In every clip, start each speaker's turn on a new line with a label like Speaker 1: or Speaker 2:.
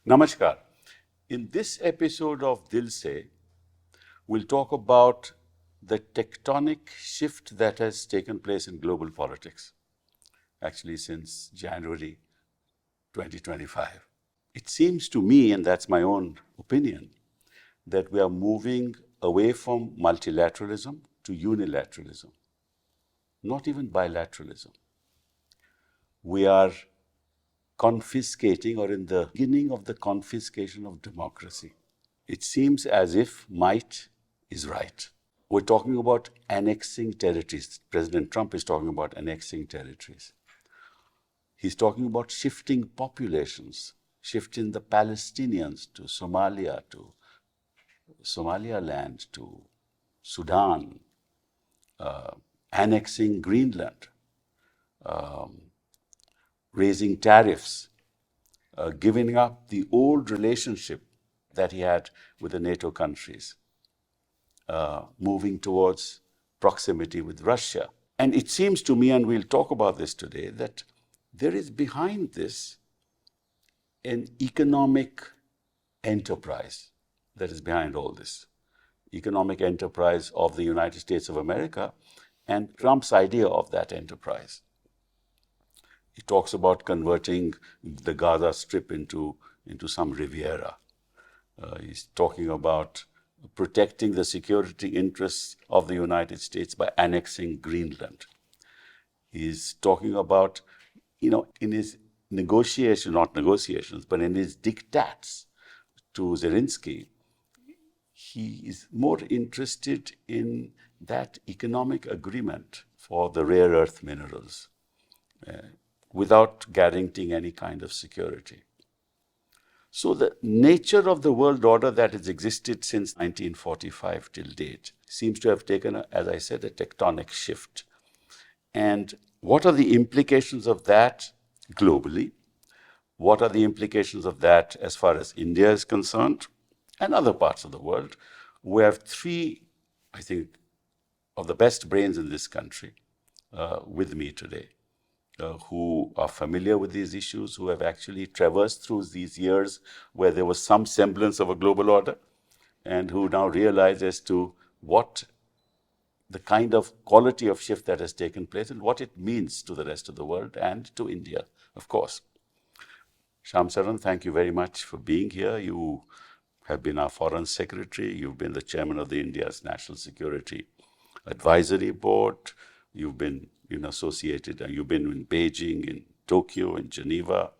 Speaker 1: Namaskar. In this episode of Dil Se, we'll talk about the tectonic shift that has taken place in global politics, actually since January 2025. It seems to me, and that's my own opinion, that we are moving away from multilateralism to unilateralism, not even bilateralism. We are confiscating or in the beginning of the confiscation of democracy. It seems as if might is right. We're talking about annexing territories. President Trump is talking about annexing territories. He's talking about shifting populations, shifting the Palestinians to Somalia, to Somaliland, to Sudan, annexing Greenland, raising tariffs, giving up the old relationship that he had with the NATO countries, moving towards proximity with Russia. And it seems to me, and we'll talk about this today, that there is behind this an economic enterprise that is behind all this. Economic enterprise of the United States of America and Trump's idea of that enterprise. He talks about converting the Gaza Strip into some Riviera. He's talking about protecting the security interests of the United States by annexing Greenland. He's talking about, in his negotiations, not negotiations, but in his diktats to Zelensky, he is more interested in that economic agreement for the rare earth minerals, without guaranteeing any kind of security. So the nature of the world order that has existed since 1945 till date seems to have taken, as I said, a tectonic shift. And what are the implications of that globally? What are the implications of that as far as India is concerned and other parts of the world? We have three, I think, of the best brains in this country with me today. Who are familiar with these issues, who have actually traversed through these years where there was some semblance of a global order, and who now realize as to what the kind of quality of shift that has taken place and what it means to the rest of the world and to India, of course. Shyam, Saran, thank you very much for being here. You have been our Foreign Secretary. You've been the chairman of the India's National Security Advisory Board. You've been associated, and you've been in Beijing, in Tokyo, in Geneva.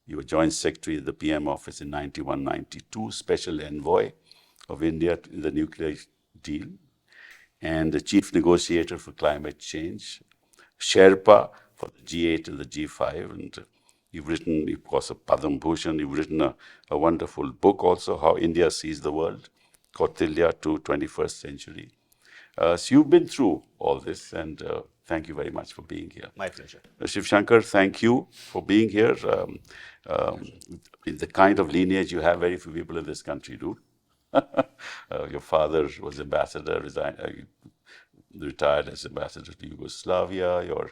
Speaker 1: You were Joint Secretary of the PM Office in 91-92, Special Envoy of India in the nuclear deal, and the Chief Negotiator for Climate Change, Sherpa for the G8 and the G5, and you've written, of course, a Padam Bhushan. You've written a wonderful book also, How India Sees the World, Kautilya to 21st Century. So you've been through all this, and thank you very much for being here.
Speaker 2: My pleasure.
Speaker 1: Shivshankar, thank you for being here. In the kind of lineage you have, very few people in this country do. Your father was ambassador, retired as ambassador to Yugoslavia. Your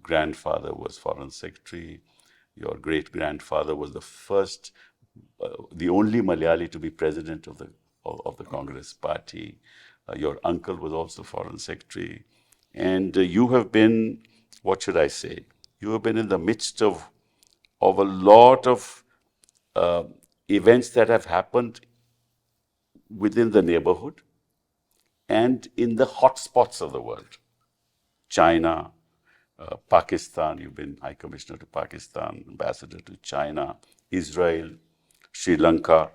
Speaker 1: grandfather was foreign secretary. Your great-grandfather was the only Malayali to be president of the Congress party. Your uncle was also foreign secretary. And you have been, what should I say? You have been in the midst of a lot of events that have happened within the neighborhood and in the hotspots of the world. China, Pakistan, you've been High Commissioner to Pakistan, Ambassador to China, Israel, Sri Lanka.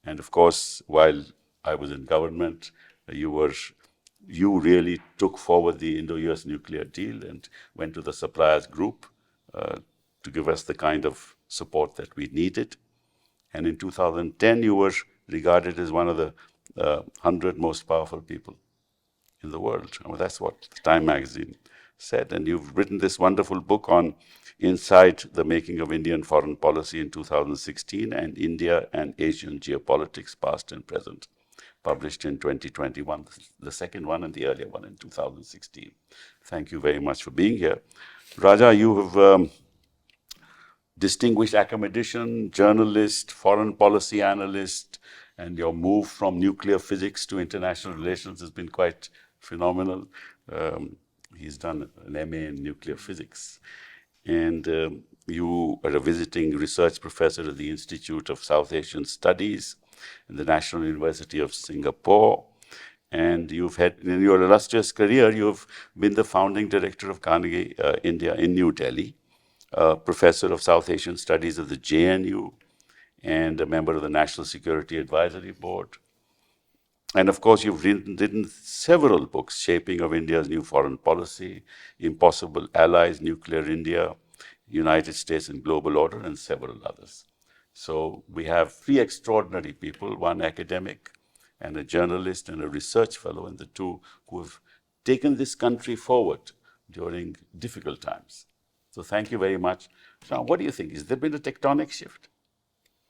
Speaker 1: And of course, while I was in government, you really took forward the Indo-US nuclear deal and went to the suppliers group to give us the kind of support that we needed. And in 2010, you were regarded as one of the 100 most powerful people in the world. I mean, that's what Time magazine said. And you've written this wonderful book on Inside the Making of Indian Foreign Policy in 2016 and India and Asian Geopolitics, Past and Present, published in 2021, the second one and the earlier one in 2016. Thank you very much for being here. Raja, you have distinguished academician, journalist, foreign policy analyst, and your move from nuclear physics to international relations has been quite phenomenal. He's done an MA in nuclear physics. And you are a visiting research professor at the Institute of South Asian Studies in the National University of Singapore. And you've had, in your illustrious career, you've been the founding director of Carnegie India in New Delhi, professor of South Asian Studies at the JNU, and a member of the National Security Advisory Board. And of course, you've written several books, Shaping of India's New Foreign Policy, Impossible Allies, Nuclear India, United States and Global Order, and several others. So we have three extraordinary people, one academic and a journalist and a research fellow, and the two who have taken this country forward during difficult times. So thank you very much. Now, what do you think? Has there been a tectonic shift?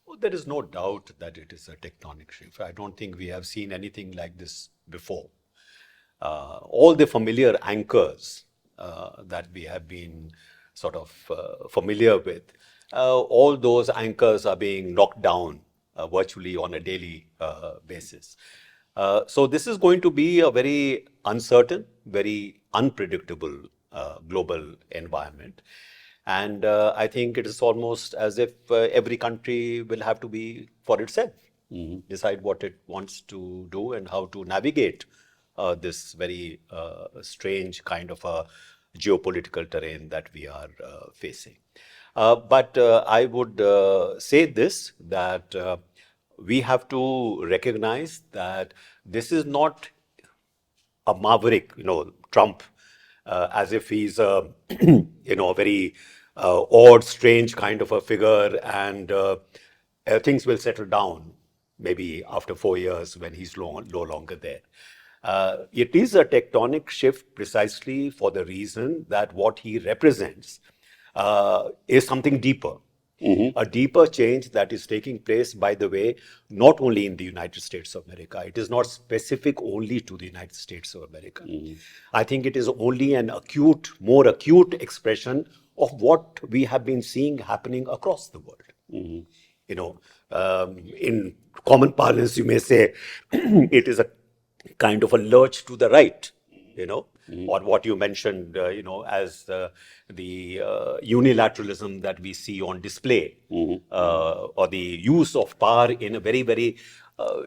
Speaker 2: Well, there is no doubt that it is a tectonic shift. I don't think we have seen anything like this before. All the familiar anchors that we have been sort of familiar with, all those anchors are being knocked down virtually on a daily basis. So this is going to be a very uncertain, very unpredictable global environment. And I think it is almost as if every country will have to be for itself, decide what it wants to do and how to navigate this very strange kind of a geopolitical terrain that we are facing. But I would say this, that we have to recognize that this is not a maverick, Trump, as if he's a, a very odd, strange kind of a figure, and things will settle down maybe after 4 years when he's no longer there. It is a tectonic shift precisely for the reason that what he represents is something deeper. A deeper change that is taking place, by the way, not only in the United States of America. It is not specific only to the United States of America. I think it is only an more acute expression of what we have been seeing happening across the world. In common parlance, you may say it is a kind of a lurch to the right, or what you mentioned, as the unilateralism that we see on display, or the use of power in a very, very,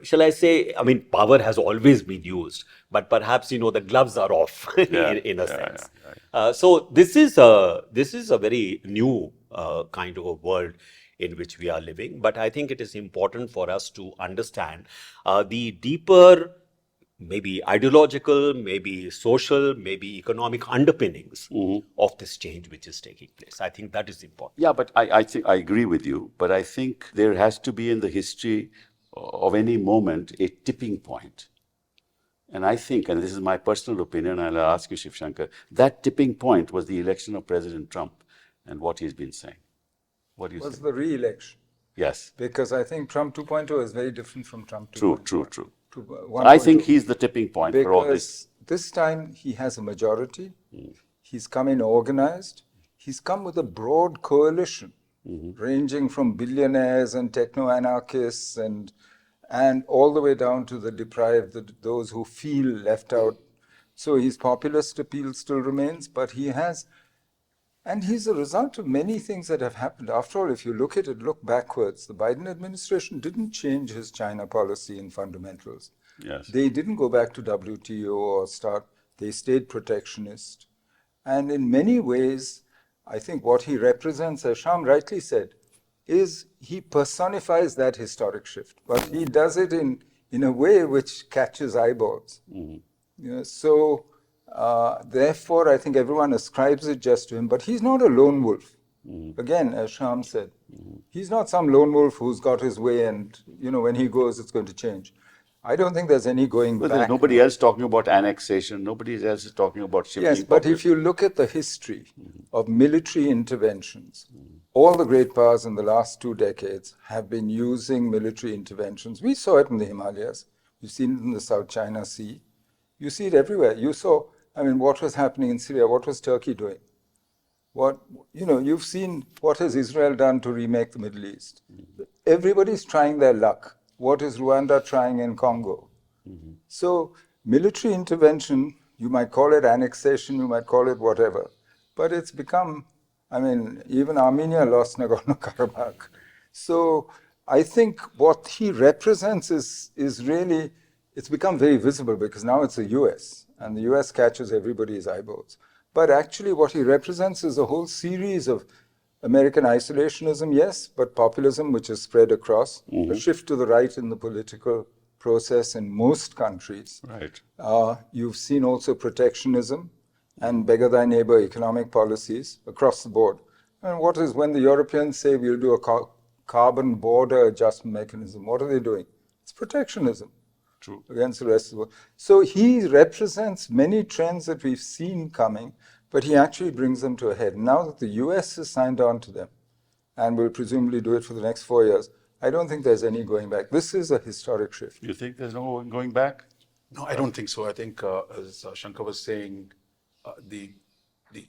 Speaker 2: shall I say, power has always been used, but perhaps, the gloves are off in a sense. So this is a very new kind of a world in which we are living. But I think it is important for us to understand the deeper, maybe ideological, maybe social, maybe economic underpinnings of this change which is taking place. I think that is important.
Speaker 1: Yeah, but I think I agree with you. But I think there has to be in the history of any moment a tipping point. And I think, and this is my personal opinion, and I'll ask you, Shivshankar, that tipping point was the election of President Trump and what he's been saying. What do you say?
Speaker 3: Was the re-election.
Speaker 1: Yes.
Speaker 3: Because I think Trump 2.0 is very different from Trump 2.0.
Speaker 1: True.
Speaker 3: I
Speaker 1: think he's the tipping point for all this.
Speaker 3: This time he has a majority. He's come in organized. He's come with a broad coalition, ranging from billionaires and techno-anarchists and all the way down to the deprived, those who feel left out. So his populist appeal still remains, but and he's a result of many things that have happened. After all, if you look at it, look backwards, the Biden administration didn't change his China policy in fundamentals.
Speaker 1: Yes.
Speaker 3: They didn't go back to WTO or they stayed protectionist. And in many ways, I think what he represents, as Shyam rightly said, is he personifies that historic shift. But he does it in a way which catches eyeballs. So therefore, I think everyone ascribes it just to him, but he's not a lone wolf. Again, as Shyam said, he's not some lone wolf who's got his way and, when he goes, it's going to change. I don't think there's any going back.
Speaker 1: There's nobody else talking about annexation. Nobody else is talking about shifting.
Speaker 3: Yes, but if you look at the history of military interventions, all the great powers in the last 2 decades have been using military interventions. We saw it in the Himalayas. We've seen it in the South China Sea. You see it everywhere. You saw, what was happening in Syria? What was Turkey doing? You've seen what has Israel done to remake the Middle East. Everybody's trying their luck. What is Rwanda trying in Congo? So military intervention, you might call it annexation, you might call it whatever, but it's become, even Armenia lost Nagorno-Karabakh. So I think what he represents is really, it's become very visible because now it's the US, and the US catches everybody's eyeballs. But actually what he represents is a whole series of American isolationism, yes, but populism, which is spread across, a shift to the right in the political process in most countries.
Speaker 1: Right.
Speaker 3: You've seen also protectionism and beggar thy neighbor economic policies across the board. And what is when the Europeans say we'll do a carbon border adjustment mechanism, what are they doing? It's protectionism.
Speaker 1: True.
Speaker 3: Against the rest of the world. So he represents many trends that we've seen coming, but he actually brings them to a head. Now that the US has signed on to them, and will presumably do it for the next 4 years, I don't think there's any going back. This is a historic shift.
Speaker 1: You think there's no going back?
Speaker 4: No, I don't think so. I think, as Shankar was saying, the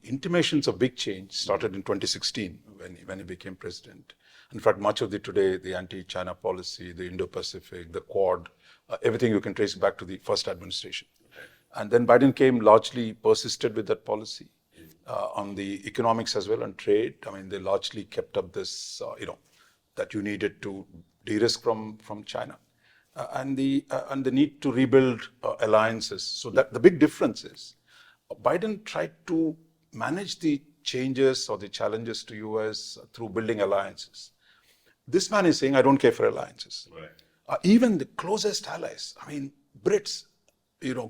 Speaker 4: intimations of big change started in 2016 when he became president. In fact, much of the anti-China policy, the Indo-Pacific, the Quad, everything you can trace back to the first administration. And then Biden came, largely persisted with that policy on the economics as well and trade. They largely kept up this, that you needed to de-risk from China. And the need to rebuild alliances. So that the big difference is Biden tried to manage the changes or the challenges to US through building alliances. This man is saying, I don't care for alliances. Right. Even the closest allies, Brits,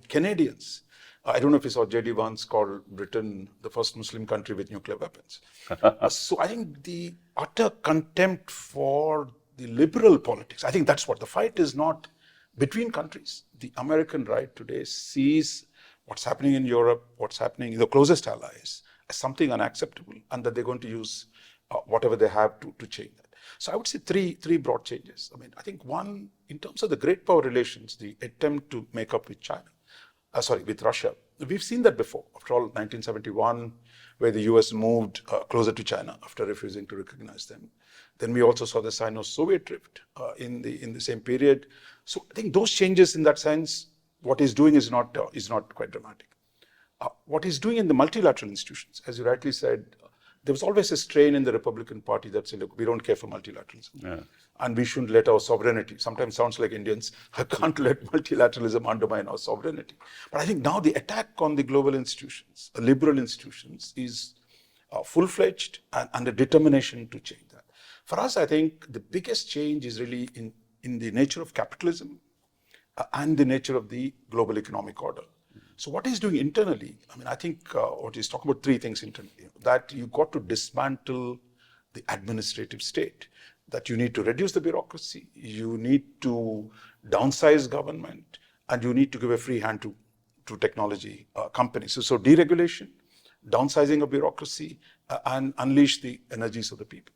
Speaker 4: Canadians. I don't know if you saw J.D. Vance called Britain the first Muslim country with nuclear weapons. So I think the utter contempt for the liberal politics, I think that's what the fight is, not between countries. The American right today sees what's happening in Europe, what's happening in the closest allies as something unacceptable, and that they're going to use whatever they have to change that. So I would say three broad changes. I think one, in terms of the great power relations, the attempt to make up with with Russia. We've seen that before. After all, 1971, where the US moved closer to China after refusing to recognize them. Then we also saw the Sino-Soviet rift in the same period. So I think those changes in that sense, what he's doing is not quite dramatic. What he's doing in the multilateral institutions, as you rightly said, there was always a strain in the Republican Party that said, look, we don't care for multilateralism. Yeah. And we shouldn't let our sovereignty, sometimes sounds like Indians, can't let multilateralism undermine our sovereignty. But I think now the attack on the global institutions, liberal institutions, is full-fledged and a determination to change that. For us, I think the biggest change is really in the nature of capitalism and the nature of the global economic order. So what he's doing internally, I think what he's talking about, three things internally, that you've got to dismantle the administrative state, that you need to reduce the bureaucracy, you need to downsize government, and you need to give a free hand to technology companies. So deregulation, downsizing of bureaucracy, and unleash the energies of the people.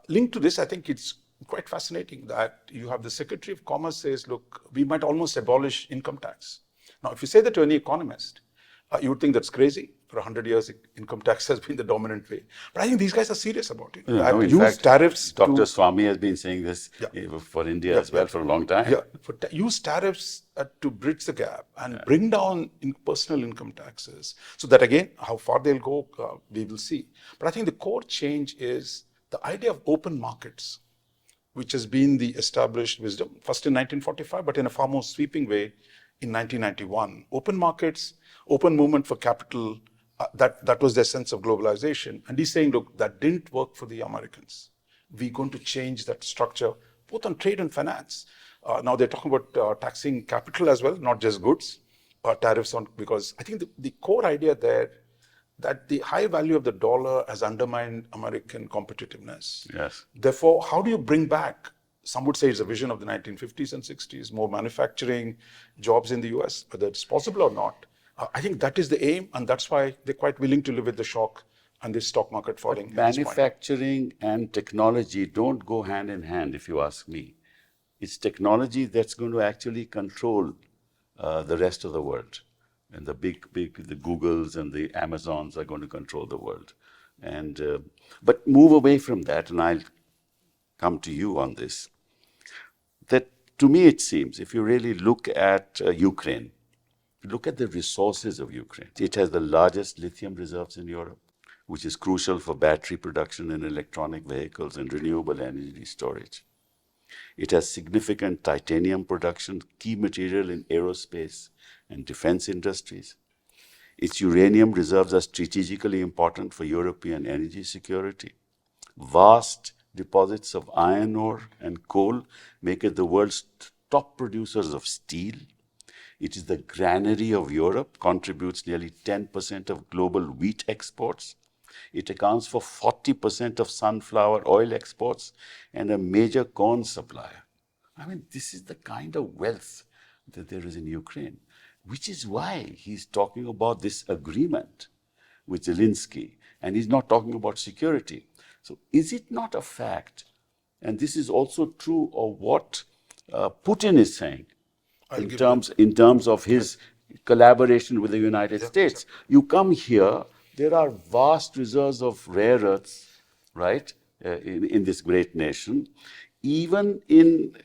Speaker 4: Linked to this, I think it's quite fascinating that you have the Secretary of Commerce says, look, we might almost abolish income tax. Now, if you say that to any economist, you would think that's crazy. For 100 years, income tax has been the dominant way. But I think these guys are serious about it.
Speaker 1: In fact, tariffs. Dr. Swamy has been saying this for India as well for a long time.
Speaker 4: Use tariffs to bridge the gap and bring down personal income taxes. So that again, how far they'll go, we will see. But I think the core change is the idea of open markets, which has been the established wisdom, first in 1945, but in a far more sweeping way in 1991. Open markets, open movement for capital, that was their sense of globalization. And he's saying, look, that didn't work for the Americans. We're going to change that structure, both on trade and finance. Now they're talking about taxing capital as well, not just goods, tariffs on, because I think the core idea there, that the high value of the dollar has undermined American competitiveness.
Speaker 1: Yes.
Speaker 4: Therefore, how do you bring back, some would say it's a vision of the 1950s and 60s, more manufacturing jobs in the US, whether it's possible or not. I think that is the aim, and that's why they're quite willing to live with the shock and the stock market falling.
Speaker 1: But manufacturing and technology don't go hand in hand, if you ask me. It's technology that's going to actually control the rest of the world. And the big, the Googles and the Amazons are going to control the world. And but move away from that, and I'll come to you on this. That to me it seems, if you really look at Ukraine, look at the resources of Ukraine. It has the largest lithium reserves in Europe, which is crucial for battery production in electronic vehicles and renewable energy storage. It has significant titanium production, key material in aerospace and defense industries. Its uranium reserves are strategically important for European energy security. Vast deposits of iron ore and coal make it the world's top producers of steel. It is the granary of Europe, contributes nearly 10% of global wheat exports. It accounts for 40% of sunflower oil exports and a major corn supplier. I mean, this is the kind of wealth that there is in Ukraine, which is why he's talking about this agreement with Zelensky, and he's not talking about security. So is it not a fact, and this is also true of what Putin is saying, in terms of his collaboration with the United States. You come here, there are vast reserves of rare earths, right, in this great nation. Even in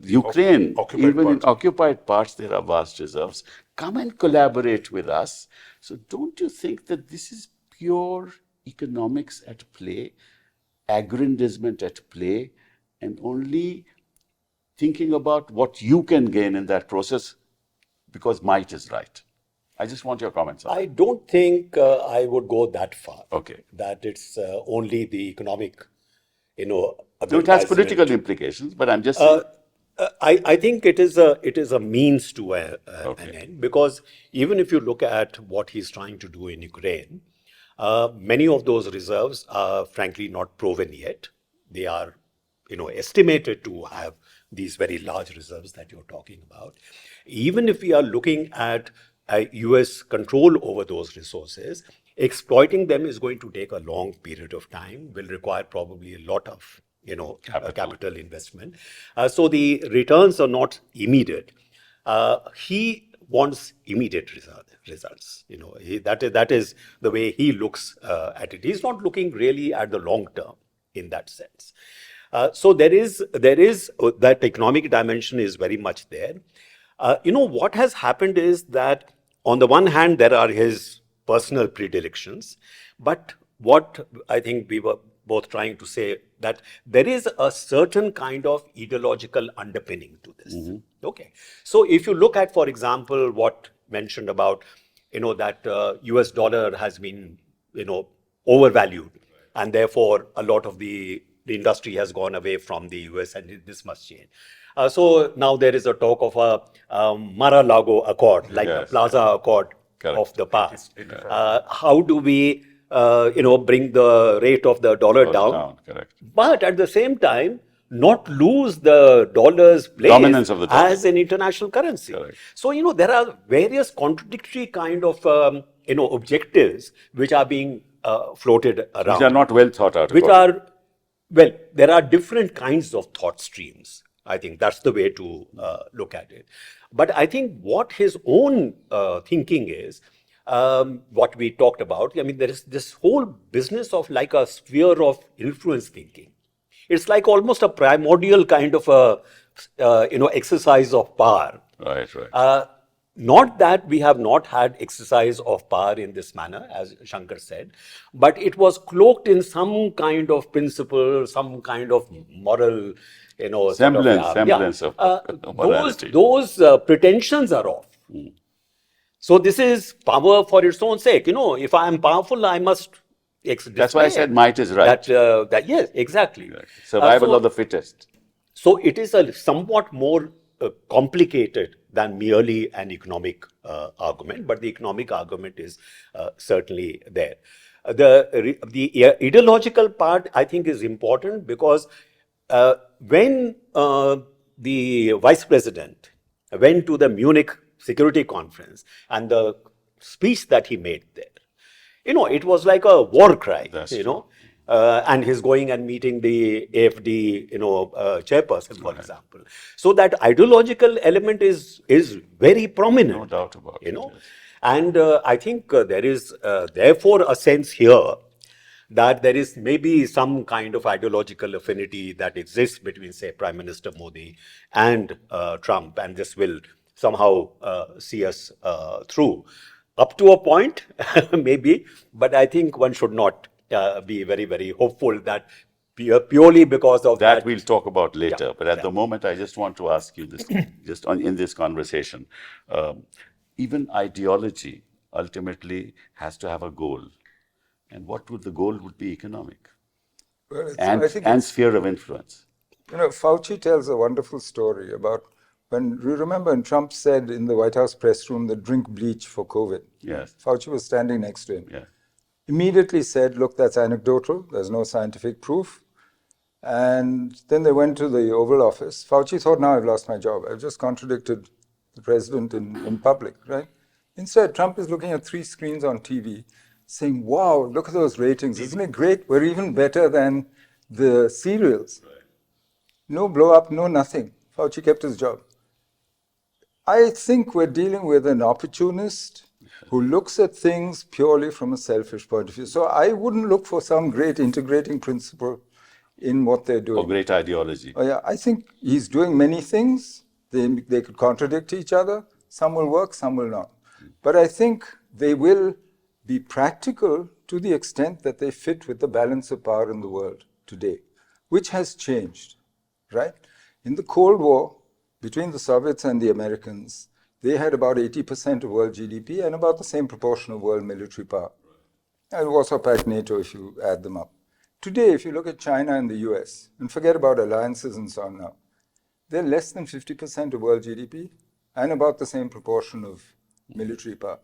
Speaker 1: Ukraine, in occupied parts, there are vast reserves. Come and collaborate with us. So don't you think that this is pure economics at play, aggrandizement at play, and only thinking about what you can gain in that process because might is right? I just want your comments on
Speaker 2: I don't think I would go that far.
Speaker 1: Okay.
Speaker 2: That it's only the economic,
Speaker 1: So it has political implications, but I'm just saying.
Speaker 2: I think it is a means to an end, because even if you look at what he's trying to do in Ukraine, many of those reserves are frankly not proven yet. They are, estimated to have these very large reserves that you're talking about. Even if we are looking at US control over those resources, exploiting them is going to take a long period of time, will require probably a lot of capital investment. So the returns are not immediate. He wants immediate results. That is the way he looks at it. He's not looking really at the long term in that sense. So there is that economic dimension is very much there. What has happened is that on the one hand, there are his personal predilections, but what I think we were both trying to say, that there is a certain kind of ideological underpinning to this. Mm-hmm. Okay. So if you look at, for example, what mentioned about, that US dollar has been, overvalued, and therefore a lot of the industry has gone away from the US, and this must change. So now there is a talk of a Mar-a-Lago Accord, like the Plaza Accord of the past. How do we, bring the rate of the dollar down?
Speaker 1: Correct.
Speaker 2: But at the same time, not lose the dollar's place
Speaker 1: dominance of the dollar
Speaker 2: as an international currency.
Speaker 1: Correct.
Speaker 2: So, there are various contradictory kind of, objectives which are being floated around.
Speaker 1: Which are not well thought out.
Speaker 2: There are different kinds of thought streams. I think that's the way to look at it. But I think what his own thinking is, what we talked about, there is this whole business of like a sphere of influence thinking. It's like almost a primordial kind of a, exercise of power.
Speaker 1: Right.
Speaker 2: Not that we have not had exercise of power in this manner, as Shankar said, but it was cloaked in some kind of principle, some kind of moral,
Speaker 1: semblance of morality.
Speaker 2: Those pretensions are off. Mm. So this is power for its own sake. If I am powerful, I must.
Speaker 1: That's why I said might is right.
Speaker 2: Yes, exactly.
Speaker 1: Survival of the fittest.
Speaker 2: So it is a somewhat more complicated than merely an economic argument, but the economic argument is certainly there. The ideological part, I think, is important because when the vice president went to the Munich Security Conference and the speech that he made there, it was like a war cry, and he's going and meeting the AFD, chairperson, for example. So that ideological element is very prominent.
Speaker 1: No doubt about it.
Speaker 2: And I think there is therefore a sense here that there is maybe some kind of ideological affinity that exists between, say, Prime Minister Modi and Trump, and this will somehow see us through. Up to a point, maybe, but I think one should not be very, very hopeful that purely because of
Speaker 1: That
Speaker 2: that.
Speaker 1: we'll talk about later.
Speaker 2: Yeah,
Speaker 1: But at
Speaker 2: yeah.
Speaker 1: the moment, I just want to ask you this, just in this conversation. Even ideology ultimately has to have a goal. And what would the goal would be? Economic
Speaker 3: Well,
Speaker 1: and,
Speaker 3: I think
Speaker 1: and sphere of influence.
Speaker 3: Fauci tells a wonderful story about when you remember when Trump said in the White House press room that drink bleach for COVID.
Speaker 1: Yes.
Speaker 3: Fauci was standing next to him.
Speaker 1: Yeah.
Speaker 3: Immediately said, look, that's anecdotal. There's no scientific proof. And then they went to the Oval Office. Fauci thought, now I've lost my job. I've just contradicted the president in public, right? Instead, Trump is looking at 3 screens on TV saying, wow, look at those ratings. Isn't it great? We're even better than the serials. No blow up, no nothing. Fauci kept his job. I think we're dealing with an opportunist who looks at things purely from a selfish point of view. So I wouldn't look for some great integrating principle in what they're doing.
Speaker 1: Or great ideology.
Speaker 3: Oh, yeah, I think he's doing many things. They could contradict each other. Some will work, some will not. But I think they will be practical to the extent that they fit with the balance of power in the world today, which has changed, right? In the Cold War, between the Soviets and the Americans, they had about 80% of world GDP and about the same proportion of world military power. And Warsaw Pact, NATO, if you add them up. Today, if you look at China and the US, and forget about alliances and so on now, they're less than 50% of world GDP and about the same proportion of military power.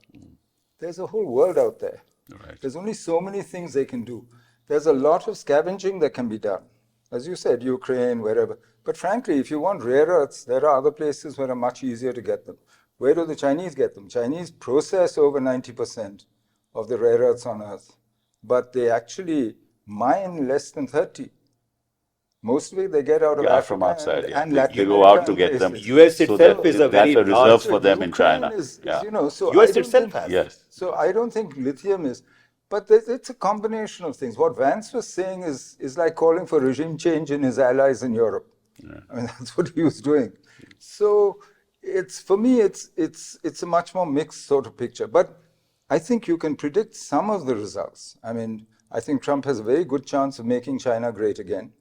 Speaker 3: There's a whole world out there.
Speaker 1: Right.
Speaker 3: There's only so many things they can do. There's a lot of scavenging that can be done. As you said, Ukraine, wherever. But frankly, if you want rare earths, there are other places where are much easier to get them. Where do the Chinese get them? Chinese process over 90% of the rare earths on Earth, but they actually mine less than 30. Most of it they get out of Africa
Speaker 1: from outside.
Speaker 3: and
Speaker 1: They
Speaker 3: Latin
Speaker 1: go
Speaker 3: America
Speaker 1: out to
Speaker 3: and
Speaker 1: get them.
Speaker 3: places.
Speaker 2: US
Speaker 1: So
Speaker 2: itself
Speaker 1: that-
Speaker 2: is a very
Speaker 1: that's a reserve
Speaker 2: large.
Speaker 1: for them in
Speaker 3: Ukraine
Speaker 1: China.
Speaker 3: is,
Speaker 1: Yeah.
Speaker 3: so
Speaker 2: US
Speaker 3: I don't
Speaker 2: itself
Speaker 3: think,
Speaker 2: has.
Speaker 1: Yes.
Speaker 3: So I don't think lithium is, but it's a combination of things. What Vance was saying is like calling for regime change in his allies in Europe.
Speaker 1: Yeah.
Speaker 3: I mean, that's what he was doing. So for me, it's a much more mixed sort of picture. But I think you can predict some of the results. I mean, I think Trump has a very good chance of making China great again.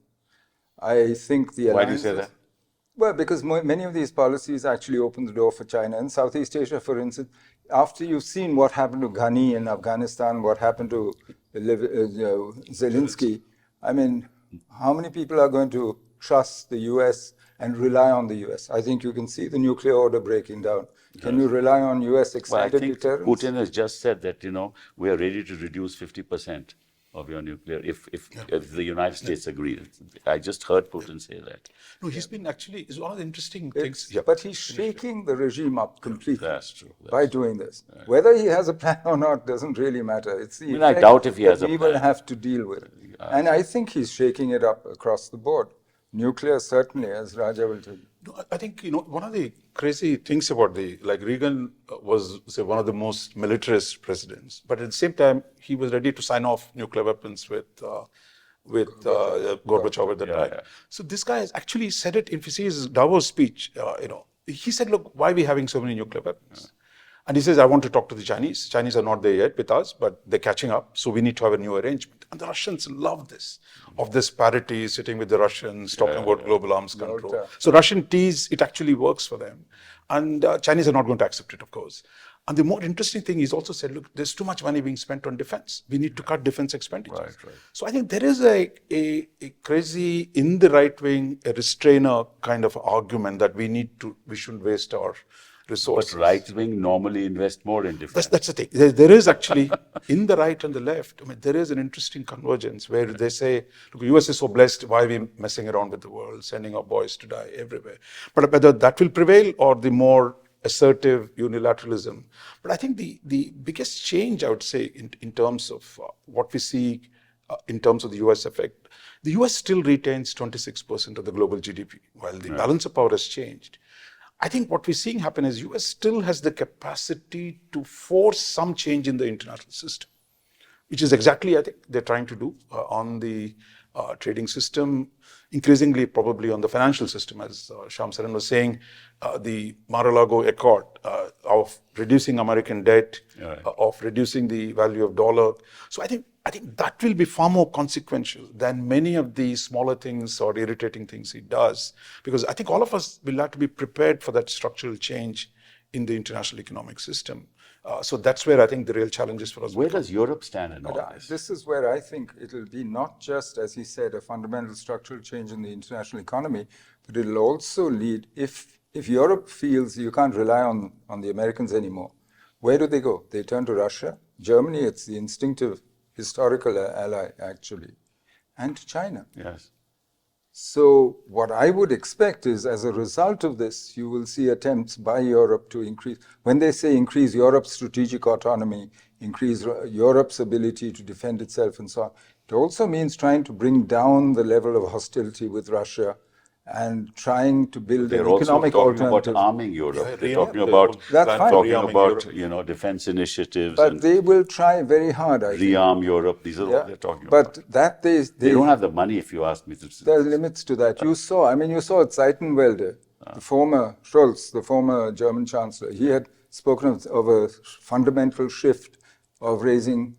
Speaker 3: I think the
Speaker 1: Why do you
Speaker 3: alliances.
Speaker 1: say that?
Speaker 3: Well, because many of these policies actually open the door for China. In Southeast Asia, for instance, after you've seen what happened to Ghani in Afghanistan, what happened to Zelensky, I mean, how many people are going to trust the US and rely on the US? I think you can see the nuclear order breaking down. Can you rely on US
Speaker 1: Well, I
Speaker 3: extended
Speaker 1: think
Speaker 3: deterrence?
Speaker 1: Putin has just said that, we are ready to reduce 50% of your nuclear if the United States agrees. I just heard Putin say that.
Speaker 4: No, he's been actually, it's one of the interesting things. Yeah.
Speaker 3: But he's shaking the regime up completely
Speaker 1: That's true.
Speaker 3: by doing this. Whether he has a plan or not doesn't really matter. It's the
Speaker 1: I
Speaker 3: effect
Speaker 1: doubt if he
Speaker 3: that
Speaker 1: has a
Speaker 3: we will
Speaker 1: plan.
Speaker 3: have to deal with. And I think he's shaking it up across the board. Nuclear, certainly, as Raja will tell you.
Speaker 4: No, I think, one of the crazy things about like Reagan was, say, one of the most militarist presidents, but at the same time, he was ready to sign off nuclear weapons with Gorbachev at the time.
Speaker 1: yeah.
Speaker 4: So this guy has actually said it, if you see his Davos speech, he said, look, why are we having so many nuclear weapons? And he says, I want to talk to the Chinese. Chinese are not there yet with us, but they're catching up. So we need to have a new arrangement. And the Russians love this, of this parity, sitting with the Russians, talking about global arms control. So Russian tease, it actually works for them. And Chinese are not going to accept it, of course. And the more interesting thing, he's also said, look, there's too much money being spent on defense. We need to cut defense expenditures.
Speaker 1: Right.
Speaker 4: So I think there is a crazy, in the right wing, a restrainer kind of argument that we shouldn't waste our resources.
Speaker 1: But right wing normally invest more in defense.
Speaker 4: That's the thing. There is actually, in the right and the left, there is an interesting convergence where they say, look, the US is so blessed, why are we messing around with the world, sending our boys to die everywhere? But whether that will prevail or the more assertive unilateralism. But I think the biggest change, I would say, in terms of what we see in terms of the US effect, the US still retains 26% of the global GDP, while the balance of power has changed. I think what we're seeing happen is US still has the capacity to force some change in the international system. which is exactly, I think, they're trying to do on the trading system, increasingly probably on the financial system, as Shyam Saran was saying, the Mar-a-Lago Accord of reducing American debt, of reducing the value of dollar. So I think that will be far more consequential than many of the smaller things or irritating things it does, because I think all of us will have to be prepared for that structural change in the international economic system. So that's where I think the real challenge is for us.
Speaker 1: Where does Europe stand in all
Speaker 3: But
Speaker 1: this?
Speaker 3: this is where I think it'll be not just, as he said, a fundamental structural change in the international economy, but it'll also lead, if Europe feels you can't rely on the Americans anymore, where do they go? They turn to Russia. Germany, it's the instinctive historical ally, actually, and to China.
Speaker 1: Yes.
Speaker 3: So what I would expect is, as a result of this, you will see attempts by Europe to increase, when they say increase Europe's strategic autonomy, increase Europe's ability to defend itself and so on, it also means trying to bring down the level of hostility with Russia and trying to build
Speaker 1: They're
Speaker 3: an
Speaker 1: also
Speaker 3: economic
Speaker 1: talking
Speaker 3: alternative.
Speaker 1: about arming Europe.
Speaker 4: Yeah,
Speaker 1: They're
Speaker 4: yeah,
Speaker 1: talking
Speaker 4: the
Speaker 1: about
Speaker 4: whole
Speaker 3: That's
Speaker 4: plan
Speaker 3: fine.
Speaker 4: for
Speaker 1: talking
Speaker 4: rearming
Speaker 1: about
Speaker 4: Europe.
Speaker 1: defense initiatives
Speaker 3: But
Speaker 1: and
Speaker 3: they will try very hard, I think.
Speaker 1: rearm Europe. These are
Speaker 3: Yeah.
Speaker 1: what they're talking about.
Speaker 3: But that
Speaker 1: They don't have the money, if you ask me.
Speaker 3: There are limits to that. You saw Zeitenwelde, the former Scholz, the former German chancellor. He had spoken of a fundamental shift of raising.